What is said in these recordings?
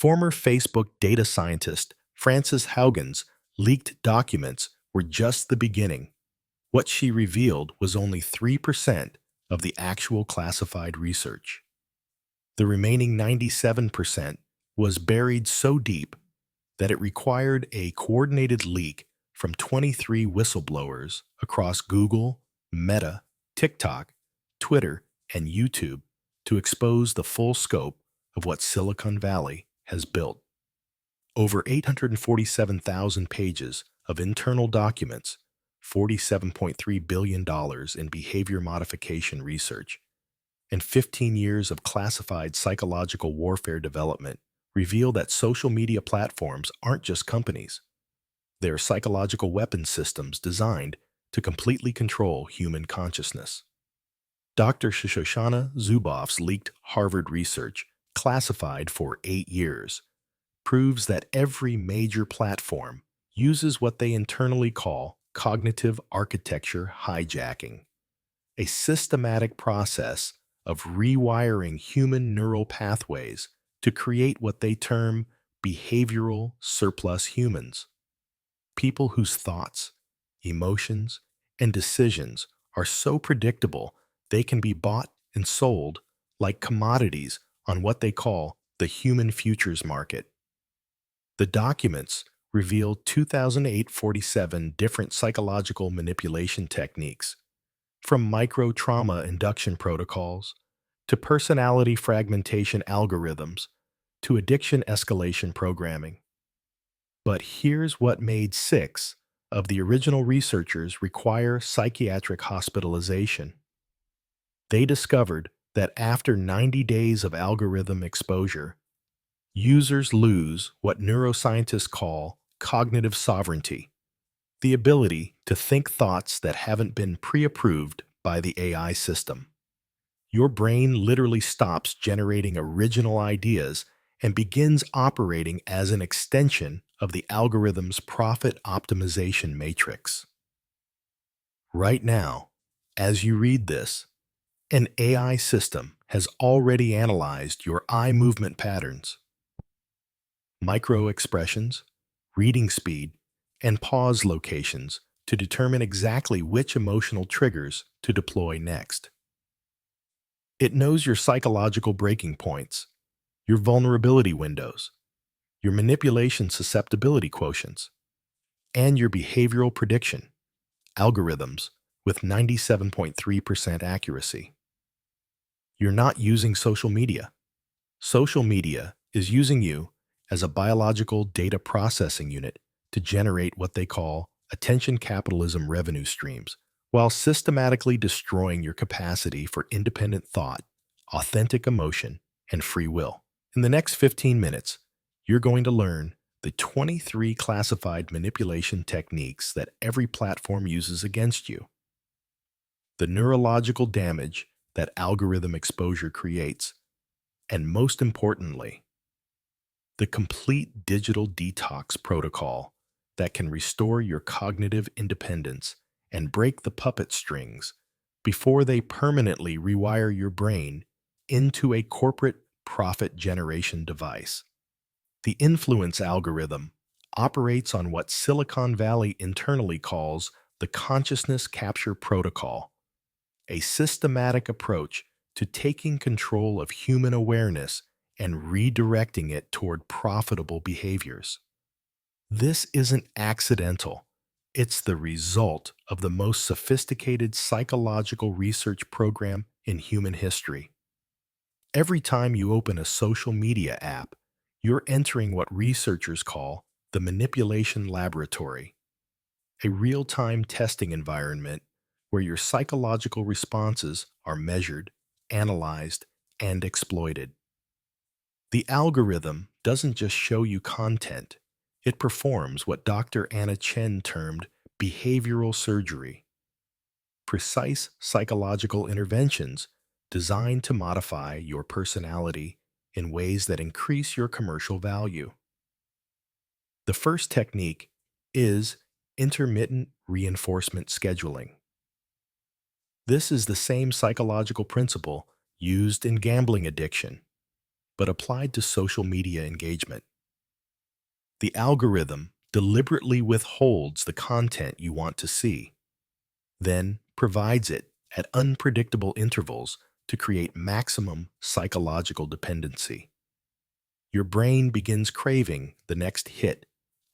Former Facebook data scientist Frances Haugen's leaked documents were just the beginning. What she revealed was only 3% of the actual classified research. The remaining 97% was buried so deep that it required a coordinated leak from 23 whistleblowers across Google, Meta, TikTok, Twitter, and YouTube to expose the full scope of what Silicon Valley has built. Over 847,000 pages of internal documents, $47.3 billion in behavior modification research, and 15 years of classified psychological warfare development reveal that social media platforms aren't just companies. They're psychological weapon systems designed to completely control human consciousness. Dr. Shoshana Zuboff's leaked Harvard research, classified for 8 years, proves that every major platform uses what they internally call cognitive architecture hijacking, a systematic process of rewiring human neural pathways to create what they term behavioral surplus humans, people whose thoughts, emotions, and decisions are so predictable they can be bought and sold like commodities on what they call the human futures market. The documents revealed 2,847 different psychological manipulation techniques, from micro-trauma induction protocols to personality fragmentation algorithms to addiction escalation programming. But here's what made 6 of the original researchers require psychiatric hospitalization. They discovered that after 90 days of algorithm exposure, users lose what neuroscientists call cognitive sovereignty, the ability to think thoughts that haven't been pre-approved by the AI system. Your brain literally stops generating original ideas and begins operating as an extension of the algorithm's profit optimization matrix. Right now, as you read this, an AI system has already analyzed your eye movement patterns, micro-expressions, reading speed, and pause locations to determine exactly which emotional triggers to deploy next. It knows your psychological breaking points, your vulnerability windows, your manipulation susceptibility quotients, and your behavioral prediction algorithms with 97.3% accuracy. You're not using social media. Social media is using you as a biological data processing unit to generate what they call attention capitalism revenue streams, while systematically destroying your capacity for independent thought, authentic emotion, and free will. In the next 15 minutes, you're going to learn the 23 classified manipulation techniques that every platform uses against you, the neurological damage that algorithm exposure creates, and most importantly, the complete digital detox protocol that can restore your cognitive independence and break the puppet strings before they permanently rewire your brain into a corporate profit generation device. The influence algorithm operates on what Silicon Valley internally calls the consciousness capture protocol, a systematic approach to taking control of human awareness and redirecting it toward profitable behaviors. This isn't accidental. It's the result of the most sophisticated psychological research program in human history. Every time you open a social media app, you're entering what researchers call the manipulation laboratory, a real-time testing environment where your psychological responses are measured, analyzed, and exploited. The algorithm doesn't just show you content, it performs what Dr. Anna Chen termed behavioral surgery, precise psychological interventions designed to modify your personality in ways that increase your commercial value. The first technique is intermittent reinforcement scheduling. This is the same psychological principle used in gambling addiction, but applied to social media engagement. The algorithm deliberately withholds the content you want to see, then provides it at unpredictable intervals to create maximum psychological dependency. Your brain begins craving the next hit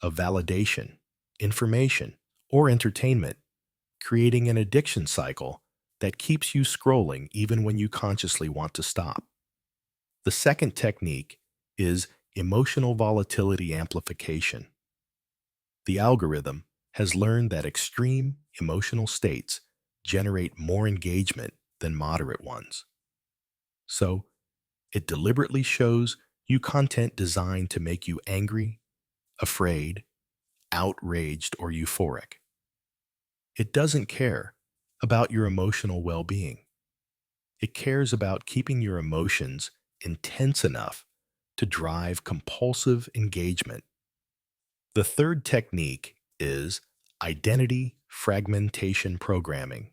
of validation, information, or entertainment, creating an addiction cycle that keeps you scrolling even when you consciously want to stop. The second technique is emotional volatility amplification. The algorithm has learned that extreme emotional states generate more engagement than moderate ones. So, it deliberately shows you content designed to make you angry, afraid, outraged, or euphoric. It doesn't care about your emotional well-being. It cares about keeping your emotions intense enough to drive compulsive engagement. The third technique is identity fragmentation programming.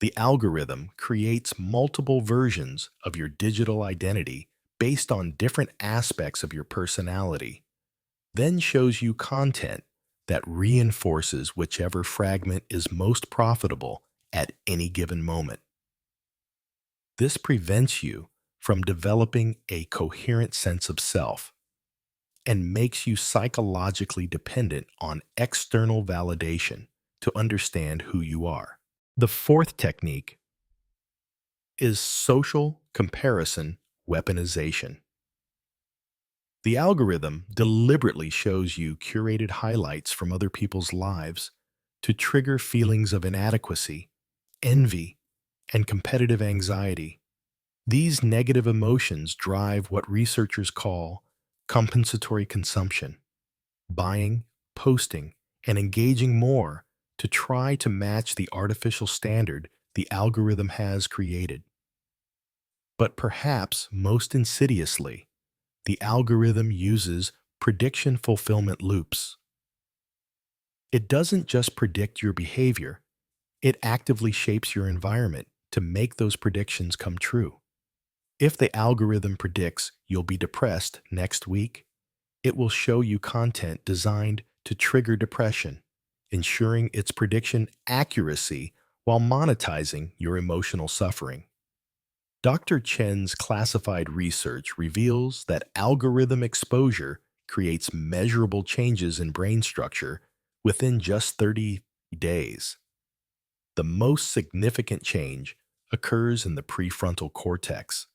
The algorithm creates multiple versions of your digital identity based on different aspects of your personality, then shows you content that reinforces whichever fragment is most profitable at any given moment. This prevents you from developing a coherent sense of self and makes you psychologically dependent on external validation to understand who you are. The fourth technique is social comparison weaponization. The algorithm deliberately shows you curated highlights from other people's lives to trigger feelings of inadequacy, envy, and competitive anxiety. These negative emotions drive what researchers call compensatory consumption, buying, posting, and engaging more to try to match the artificial standard the algorithm has created. But perhaps most insidiously, the algorithm uses prediction fulfillment loops. It doesn't just predict your behavior, it actively shapes your environment to make those predictions come true. If the algorithm predicts you'll be depressed next week, it will show you content designed to trigger depression, ensuring its prediction accuracy while monetizing your emotional suffering. Dr. Chen's classified research reveals that algorithm exposure creates measurable changes in brain structure within just 30 days. The most significant change occurs in the prefrontal cortex,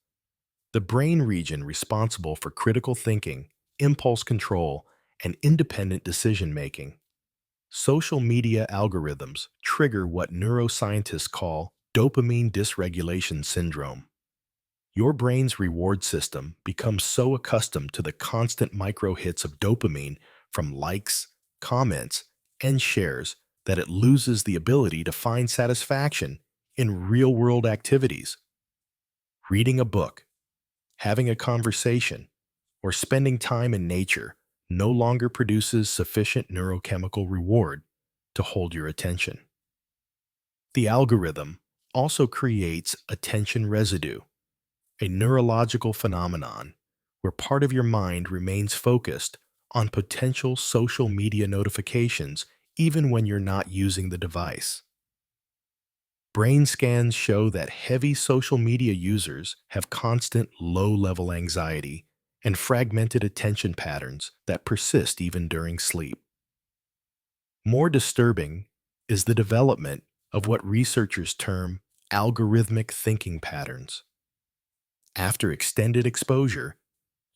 the brain region responsible for critical thinking, impulse control, and independent decision-making. Social media algorithms trigger what neuroscientists call dopamine dysregulation syndrome. Your brain's reward system becomes so accustomed to the constant micro-hits of dopamine from likes, comments, and shares that it loses the ability to find satisfaction in real-world activities. Reading a book, having a conversation, or spending time in nature no longer produces sufficient neurochemical reward to hold your attention. The algorithm also creates attention residue, a neurological phenomenon where part of your mind remains focused on potential social media notifications even when you're not using the device. Brain scans show that heavy social media users have constant low-level anxiety and fragmented attention patterns that persist even during sleep. More disturbing is the development of what researchers term algorithmic thinking patterns. After extended exposure,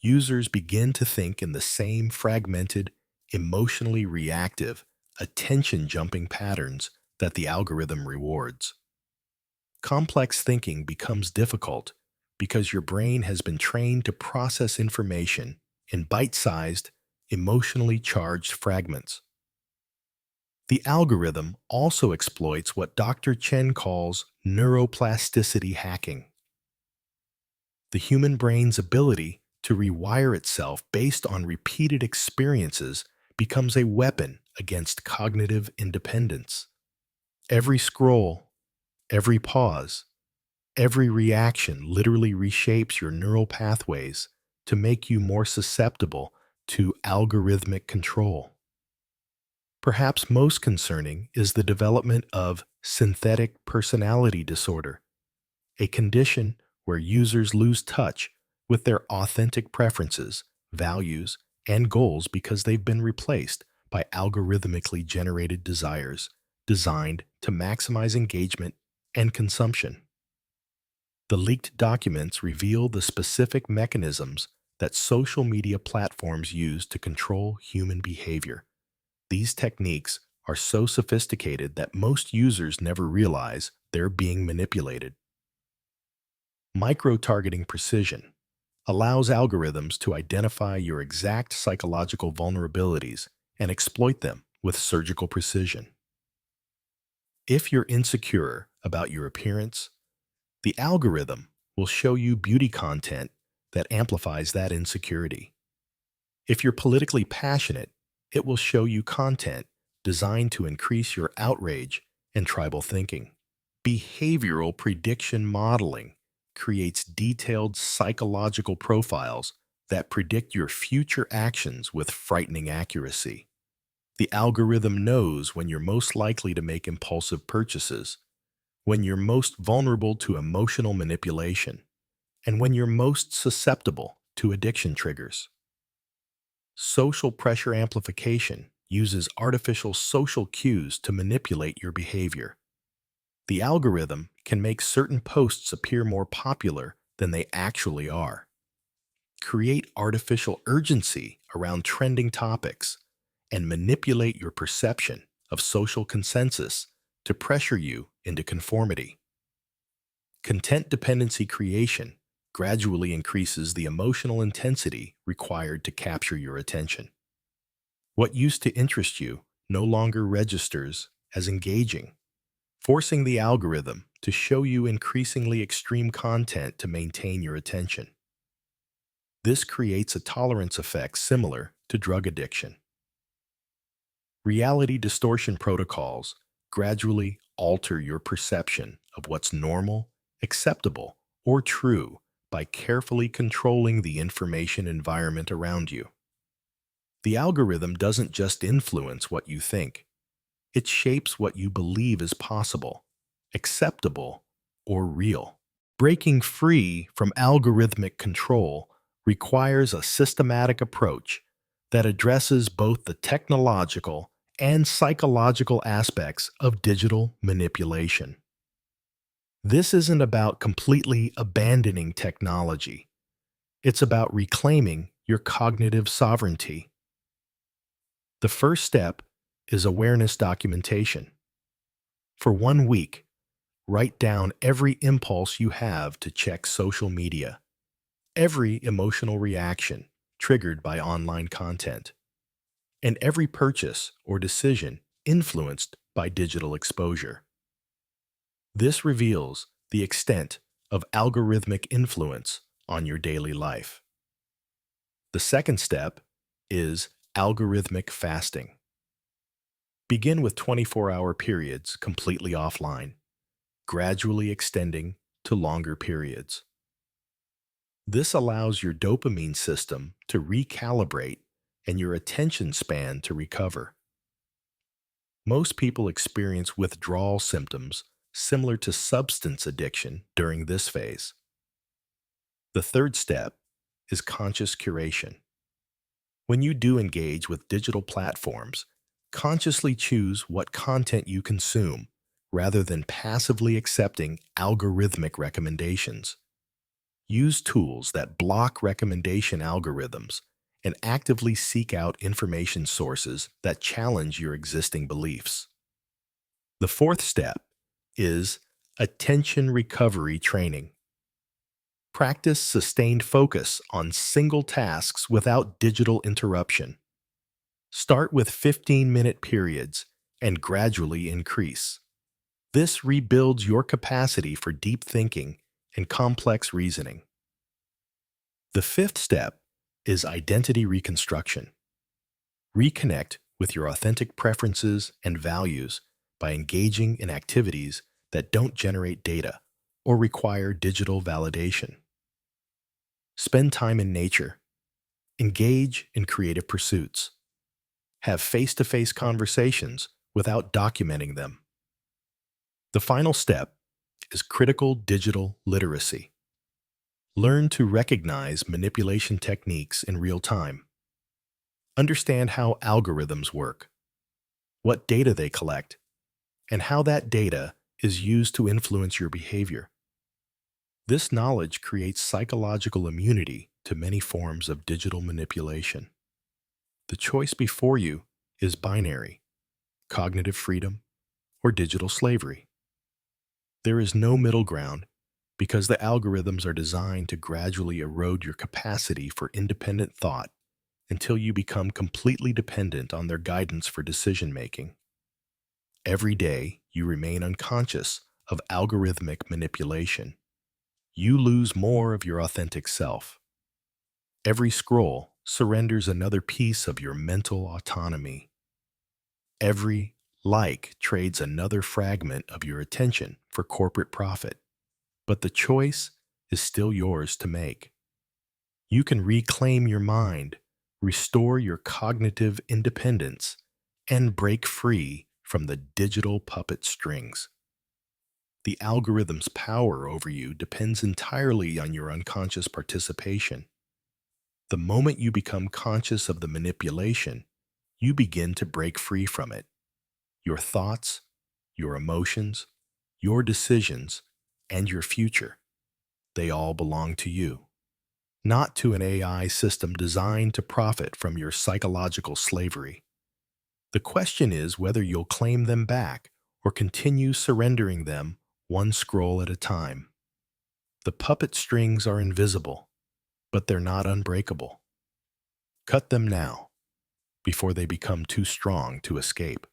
users begin to think in the same fragmented, emotionally reactive, attention-jumping patterns that the algorithm rewards. Complex thinking becomes difficult because your brain has been trained to process information in bite-sized, emotionally charged fragments. The algorithm also exploits what Dr. Chen calls neuroplasticity hacking, the human brain's ability to rewire itself based on repeated experiences becomes a weapon against cognitive independence. Every scroll, every pause, Every reaction literally reshapes your neural pathways to make you more susceptible to algorithmic control. Perhaps most concerning is the development of synthetic personality disorder, a condition where users lose touch with their authentic preferences, values, and goals because they've been replaced by algorithmically generated desires designed to maximize engagement and consumption. The leaked documents reveal the specific mechanisms that social media platforms use to control human behavior. These techniques are so sophisticated that most users never realize they're being manipulated. Micro-targeting precision allows algorithms to identify your exact psychological vulnerabilities and exploit them with surgical precision. If you're insecure about your appearance, the algorithm will show you beauty content that amplifies that insecurity. If you're politically passionate, it will show you content designed to increase your outrage and tribal thinking. Behavioral prediction modeling creates detailed psychological profiles that predict your future actions with frightening accuracy. The algorithm knows when you're most likely to make impulsive purchases, when you're most vulnerable to emotional manipulation, and when you're most susceptible to addiction triggers. Social pressure amplification uses artificial social cues to manipulate your behavior. The algorithm can make certain posts appear more popular than they actually are, create artificial urgency around trending topics, and manipulate your perception of social consensus to pressure you into conformity. Content dependency creation gradually increases the emotional intensity required to capture your attention. What used to interest you no longer registers as engaging, forcing the algorithm to show you increasingly extreme content to maintain your attention. This creates a tolerance effect similar to drug addiction. Reality distortion protocols gradually alter your perception of what's normal, acceptable, or true by carefully controlling the information environment around you. The algorithm doesn't just influence what you think, it shapes what you believe is possible, acceptable, or real. Breaking free from algorithmic control requires a systematic approach that addresses both the technological and psychological aspects of digital manipulation. This isn't about completely abandoning technology. It's about reclaiming your cognitive sovereignty. The first step is awareness documentation. For 1 week, write down every impulse you have to check social media, every emotional reaction triggered by online content, and every purchase or decision influenced by digital exposure. This reveals the extent of algorithmic influence on your daily life. The second step is algorithmic fasting. Begin with 24-hour periods completely offline, gradually extending to longer periods. This allows your dopamine system to recalibrate and your attention span to recover. Most people experience withdrawal symptoms similar to substance addiction during this phase. The third step is conscious curation. When you do engage with digital platforms, consciously choose what content you consume rather than passively accepting algorithmic recommendations. Use tools that block recommendation algorithms and actively seek out information sources that challenge your existing beliefs. The fourth step is attention recovery training. Practice sustained focus on single tasks without digital interruption. Start with 15-minute periods and gradually increase. This rebuilds your capacity for deep thinking and complex reasoning. The fifth step is identity reconstruction. Reconnect with your authentic preferences and values by engaging in activities that don't generate data or require digital validation. Spend time in nature. Engage in creative pursuits. Have face-to-face conversations without documenting them. The final step is critical digital literacy. Learn to recognize manipulation techniques in real time. Understand how algorithms work, what data they collect, and how that data is used to influence your behavior. This knowledge creates psychological immunity to many forms of digital manipulation. The choice before you is binary: cognitive freedom or digital slavery. There is no middle ground because the algorithms are designed to gradually erode your capacity for independent thought until you become completely dependent on their guidance for decision-making. Every day, you remain unconscious of algorithmic manipulation. You lose more of your authentic self. Every scroll surrenders another piece of your mental autonomy. Every like trades another fragment of your attention for corporate profit. But the choice is still yours to make. You can reclaim your mind, restore your cognitive independence, and break free from the digital puppet strings. The algorithm's power over you depends entirely on your unconscious participation. The moment you become conscious of the manipulation, you begin to break free from it. Your thoughts, your emotions, your decisions, and your future, they all belong to you, not to an AI system designed to profit from your psychological slavery. The question is whether you'll claim them back or continue surrendering them one scroll at a time. The puppet strings are invisible, but they're not unbreakable. Cut them now, before they become too strong to escape.